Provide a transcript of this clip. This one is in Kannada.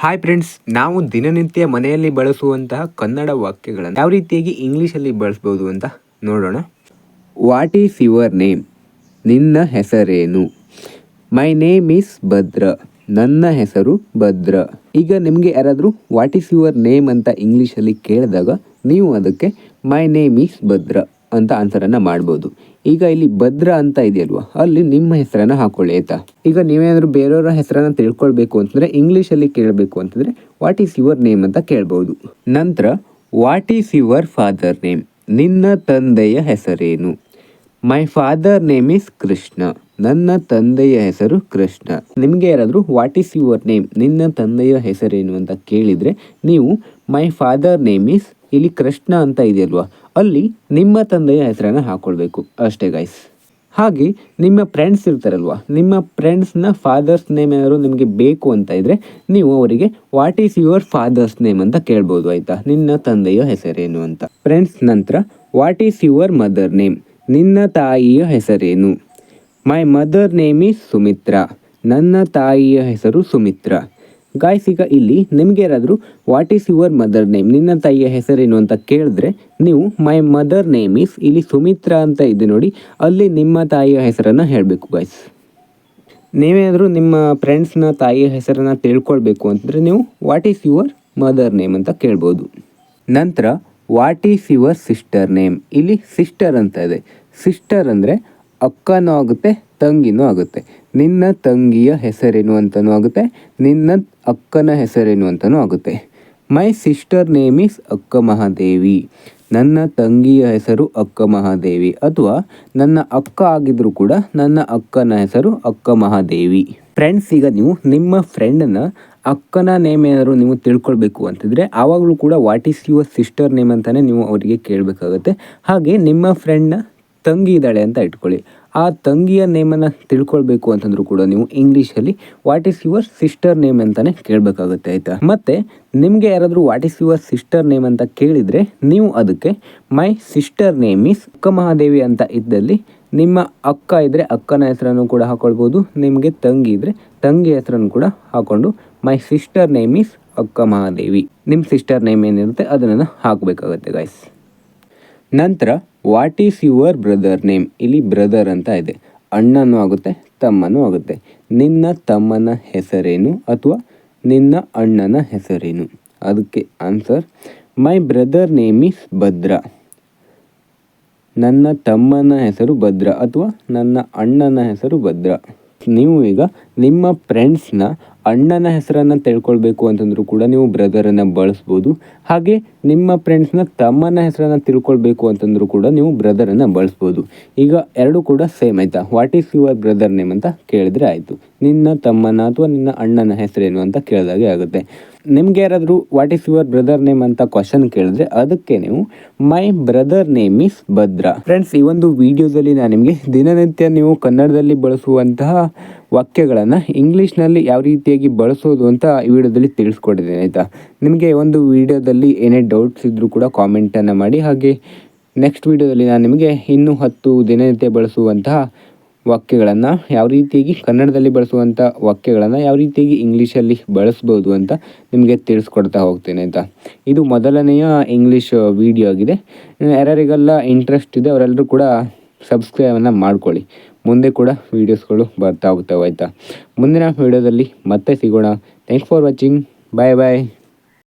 ಹಾಯ್ ಫ್ರೆಂಡ್ಸ್, ನಾವು ದಿನನಿತ್ಯ ಮನೆಯಲ್ಲಿ ಬಳಸುವಂತಹ ಕನ್ನಡ ವಾಕ್ಯಗಳನ್ನು ಯಾವ ರೀತಿಯಾಗಿ ಇಂಗ್ಲೀಷಲ್ಲಿ ಬಳಸ್ಬೋದು ಅಂತ ನೋಡೋಣ. What is your name? ನಿನ್ನ ಹೆಸರೇನು? My name is Bhadra. ನನ್ನ ಹೆಸರು ಭದ್ರ. ಈಗ ನಿಮಗೆ ಯಾರಾದರೂ ವಾಟ್ ಈಸ್ ಯುವರ್ ನೇಮ್ ಅಂತ ಇಂಗ್ಲೀಷಲ್ಲಿ ಕೇಳಿದಾಗ ನೀವು ಅದಕ್ಕೆ ಮೈ ನೇಮ್ ಈಸ್ ಭದ್ರ ಅಂತ ಆನ್ಸರನ್ನು ಮಾಡ್ಬೋದು. ಈಗ ಇಲ್ಲಿ ಭದ್ರ ಅಂತ ಇದೆಯಲ್ವಾ, ಅಲ್ಲಿ ನಿಮ್ಮ ಹೆಸರನ್ನು ಹಾಕೊಳ್ಳಿ ಆಯ್ತಾ. ಈಗ ನೀವೇನಾದರೂ ಬೇರೆಯವರ ಹೆಸರನ್ನು ತಿಳ್ಕೊಳ್ಬೇಕು ಅಂತಂದರೆ ಇಂಗ್ಲೀಷಲ್ಲಿ ಕೇಳಬೇಕು ಅಂತಂದರೆ ವಾಟ್ ಈಸ್ ಯುವರ್ ನೇಮ್ ಅಂತ ಕೇಳ್ಬೋದು. ನಂತರ what is your father name? ನಿನ್ನ ತಂದೆಯ ಹೆಸರೇನು? My father name is Krishna. ನನ್ನ ತಂದೆಯ ಹೆಸರು ಕೃಷ್ಣ. ನಿಮಗೆ ಯಾರಾದರೂ ವಾಟ್ ಈಸ್ ಯುವರ್ ನೇಮ್, ನಿನ್ನ ತಂದೆಯ ಹೆಸರೇನು ಅಂತ ಕೇಳಿದರೆ ನೀವು ಮೈ ಫಾದರ್ ನೇಮ್ ಈಸ್, ಇಲ್ಲಿ ಕೃಷ್ಣ ಅಂತ ಇದೆಯಲ್ವಾ, ಅಲ್ಲಿ ನಿಮ್ಮ ತಂದೆಯ ಹೆಸರನ್ನು ಹಾಕ್ಕೊಳ್ಬೇಕು ಅಷ್ಟೇ ಗೈಸ್. ಹಾಗೆ ನಿಮ್ಮ ಫ್ರೆಂಡ್ಸ್ ಇರ್ತಾರಲ್ವ, ನಿಮ್ಮ ಫ್ರೆಂಡ್ಸ್ನ ಫಾದರ್ಸ್ ನೇಮ್ ಏನಾದ್ರು ನಿಮಗೆ ಬೇಕು ಅಂತ ಇದ್ದರೆ ನೀವು ಅವರಿಗೆ what is your father's name ಅಂತ ಕೇಳ್ಬೋದು ಆಯಿತಾ, ನಿನ್ನ ತಂದೆಯ ಹೆಸರೇನು ಅಂತ. ಫ್ರೆಂಡ್ಸ್, ನಂತರ what is your mother name? ನಿನ್ನ ತಾಯಿಯ ಹೆಸರೇನು? My mother name is Sumitra. ನನ್ನ ತಾಯಿಯ ಹೆಸರು ಸುಮಿತ್ರಾ. ಗಾಯ್ಸ್, ಈಗ ಇಲ್ಲಿ ನಿಮಗೆ ಯಾರಾದರೂ what is your mother name, ನಿನ್ನ ತಾಯಿಯ ಹೆಸರೇನು ಅಂತ ಕೇಳಿದ್ರೆ ನೀವು ಮೈ ಮದರ್ ನೇಮ್ ಈಸ್, ಇಲ್ಲಿ ಸುಮಿತ್ರಾ ಅಂತ ಇದೆ ನೋಡಿ, ಅಲ್ಲಿ ನಿಮ್ಮ ತಾಯಿಯ ಹೆಸರನ್ನು ಹೇಳಬೇಕು ಗಾಯ್ಸ್. ನೀವೇನಾದರೂ ನಿಮ್ಮ ಫ್ರೆಂಡ್ಸ್ನ ತಾಯಿಯ ಹೆಸರನ್ನು ತಿಳ್ಕೊಳ್ಬೇಕು ಅಂತಂದರೆ ನೀವು what is your mother name ಅಂತ ಕೇಳ್ಬೋದು. ನಂತರ what is your sister name? ಇಲ್ಲಿ ಸಿಸ್ಟರ್ ಅಂತ ಇದೆ. ಸಿಸ್ಟರ್ ಅಂದರೆ ಅಕ್ಕನೂ ಆಗುತ್ತೆ, ತಂಗಿನೂ ಆಗುತ್ತೆ. ನಿನ್ನ ತಂಗಿಯ ಹೆಸರೇನು ಅಂತಲೂ ಆಗುತ್ತೆ, ನಿನ್ನ ಅಕ್ಕನ ಹೆಸರೇನು ಅಂತಲೂ ಆಗುತ್ತೆ. ಮೈ ಸಿಸ್ಟರ್ ನೇಮ್ ಈಸ್ ಅಕ್ಕ ಮಹಾದೇವಿ. ನನ್ನ ತಂಗಿಯ ಹೆಸರು ಅಕ್ಕ ಮಹಾದೇವಿ, ಅಥವಾ ನನ್ನ ಅಕ್ಕ ಆಗಿದ್ರೂ ಕೂಡ ನನ್ನ ಅಕ್ಕನ ಹೆಸರು ಅಕ್ಕ ಮಹಾದೇವಿ. ಫ್ರೆಂಡ್ಸ್, ಈಗ ನೀವು ನಿಮ್ಮ ಫ್ರೆಂಡನ್ನ ಅಕ್ಕನ ನೇಮ್ ಏನಾದರೂ ನೀವು ತಿಳ್ಕೊಳ್ಬೇಕು ಅಂತಿದ್ರೆ ಆವಾಗಲೂ ಕೂಡ what is your sister name ಅಂತಲೇ ನೀವು ಅವರಿಗೆ ಕೇಳಬೇಕಾಗುತ್ತೆ. ಹಾಗೆ ನಿಮ್ಮ ಫ್ರೆಂಡ್ನ ತಂಗಿ ಇದ್ದಾಳೆ ಅಂತ ಇಟ್ಕೊಳ್ಳಿ, ಆ ತಂಗಿಯ ನೇಮನ್ನು ತಿಳ್ಕೊಳ್ಬೇಕು ಅಂತಂದ್ರೂ ಕೂಡ ನೀವು ಇಂಗ್ಲೀಷಲ್ಲಿ what is your sister name ಅಂತಲೇ ಕೇಳಬೇಕಾಗುತ್ತೆ ಆಯಿತಾ. ಮತ್ತು ನಿಮಗೆ ಯಾರಾದರೂ what is your sister name ಅಂತ ಕೇಳಿದರೆ ನೀವು ಅದಕ್ಕೆ ಮೈ ಸಿಸ್ಟರ್ ನೇಮ್ ಈಸ್ ಅಕ್ಕ ಮಹಾದೇವಿ ಅಂತ ಇದ್ದಲ್ಲಿ ನಿಮ್ಮ ಅಕ್ಕ ಇದ್ದರೆ ಅಕ್ಕನ ಹೆಸರನ್ನು ಕೂಡ ಹಾಕೊಳ್ಬೋದು, ನಿಮಗೆ ತಂಗಿ ಇದ್ದರೆ ತಂಗಿ ಹೆಸರನ್ನು ಕೂಡ ಹಾಕ್ಕೊಂಡು ಮೈ ಸಿಸ್ಟರ್ ನೇಮ್ ಈಸ್ ಅಕ್ಕ ಮಹಾದೇವಿ, ನಿಮ್ಮ ಸಿಸ್ಟರ್ ನೇಮ್ ಏನಿರುತ್ತೆ ಅದನ್ನು ಹಾಕಬೇಕಾಗುತ್ತೆ ಗಾಯ್ಸ್. ನಂತರ what is your brother name? ಇಲ್ಲಿ ಬ್ರದರ್ ಅಂತ ಇದೆ, ಅಣ್ಣನೂ ಆಗುತ್ತೆ, ತಮ್ಮನೂ ಆಗುತ್ತೆ. ನಿನ್ನ ತಮ್ಮನ ಹೆಸರೇನು ಅಥವಾ ನಿನ್ನ ಅಣ್ಣನ ಹೆಸರೇನು? ಅದಕ್ಕೆ answer my brother name is Bhadra. ನನ್ನ ತಮ್ಮನ ಹೆಸರು ಭದ್ರ ಅಥವಾ ನನ್ನ ಅಣ್ಣನ ಹೆಸರು ಭದ್ರ. ನೀವು ಈಗ ನಿಮ್ಮ ಫ್ರೆಂಡ್ಸ್ನ ಅಣ್ಣನ ಹೆಸರನ್ನು ತಿಳ್ಕೊಳ್ಬೇಕು ಅಂತಂದ್ರೂ ಕೂಡ ನೀವು ಬ್ರದರನ್ನು ಬಳಸ್ಬೋದು. ಹಾಗೆ ನಿಮ್ಮ ಫ್ರೆಂಡ್ಸ್ನ ತಮ್ಮನ ಹೆಸರನ್ನು ತಿಳ್ಕೊಳ್ಬೇಕು ಅಂತಂದ್ರೂ ಕೂಡ ನೀವು ಬ್ರದರನ್ನು ಬಳಸ್ಬೋದು. ಈಗ ಎರಡೂ ಕೂಡ ಸೇಮ್ ಆಯಿತಾ. What is your brother name ಅಂತ ಕೇಳಿದ್ರೆ ಆಯಿತು, ನಿನ್ನ ತಮ್ಮನ ಅಥವಾ ನಿನ್ನ ಅಣ್ಣನ ಹೆಸರೇನು ಅಂತ ಕೇಳಿದಾಗೆ ಆಗುತ್ತೆ. ನಿಮ್ಗೆ ಯಾರಾದರೂ what is your brother name ಅಂತ ಕ್ವಶನ್ ಕೇಳಿದ್ರೆ ಅದಕ್ಕೆ ನೀವು ಮೈ brother name is Bhadra. Friends, ಈ ಒಂದು ವಿಡಿಯೋದಲ್ಲಿ ನಾನು ನಿಮಗೆ ದಿನನಿತ್ಯ ನೀವು ಕನ್ನಡದಲ್ಲಿ ಬಳಸುವಂತಹ ವಾಕ್ಯಗಳನ್ನು ಇಂಗ್ಲೀಷ್ನಲ್ಲಿ ಯಾವ ರೀತಿಯಾಗಿ ಬಳಸೋದು ಅಂತ ಈ ವಿಡಿಯೋದಲ್ಲಿ ತಿಳಿಸ್ಕೊಟ್ಟಿದ್ದೇನೆ ಆಯಿತಾ. ನಿಮಗೆ ಒಂದು ವಿಡಿಯೋದಲ್ಲಿ ಏನೇ ಡೌಟ್ಸ್ ಇದ್ದರೂ ಕೂಡ ಕಾಮೆಂಟನ್ನು ಮಾಡಿ. ಹಾಗೆ ನೆಕ್ಸ್ಟ್ ವಿಡಿಯೋದಲ್ಲಿ ನಾನು ನಿಮಗೆ ಇನ್ನೂ 10 ದಿನನಿತ್ಯ ಬಳಸುವಂತಹ ವಾಕ್ಯಗಳನ್ನು ಯಾವ ರೀತಿಯಾಗಿ ಕನ್ನಡದಲ್ಲಿ ಬಳಸುವಂಥ ವಾಕ್ಯಗಳನ್ನು ಯಾವ ರೀತಿಯಾಗಿ ಇಂಗ್ಲೀಷಲ್ಲಿ ಬಳಸ್ಬೋದು ಅಂತ ನಿಮಗೆ ತಿಳಿಸ್ಕೊಡ್ತಾ ಹೋಗ್ತೇನೆ ಆಯಿತಾ. ಇದು ಮೊದಲನೆಯ ಇಂಗ್ಲೀಷ್ ವಿಡಿಯೋ ಆಗಿದೆ. ಯಾರ್ಯಾರಿಗೆಲ್ಲ ಇಂಟ್ರೆಸ್ಟ್ ಇದೆ ಅವರೆಲ್ಲರೂ ಕೂಡ ಸಬ್ಸ್ಕ್ರೈಬನ್ನು ಮಾಡ್ಕೊಳ್ಳಿ. ಮುಂದೆ ಕೂಡ ವೀಡಿಯೋಸ್ಗಳು ಬರ್ತಾ ಹೋಗ್ತಾವೆ ಆಯಿತಾ. ಮುಂದಿನ ವಿಡಿಯೋದಲ್ಲಿ ಮತ್ತೆ ಸಿಗೋಣ. Thanks for watching. Bye bye.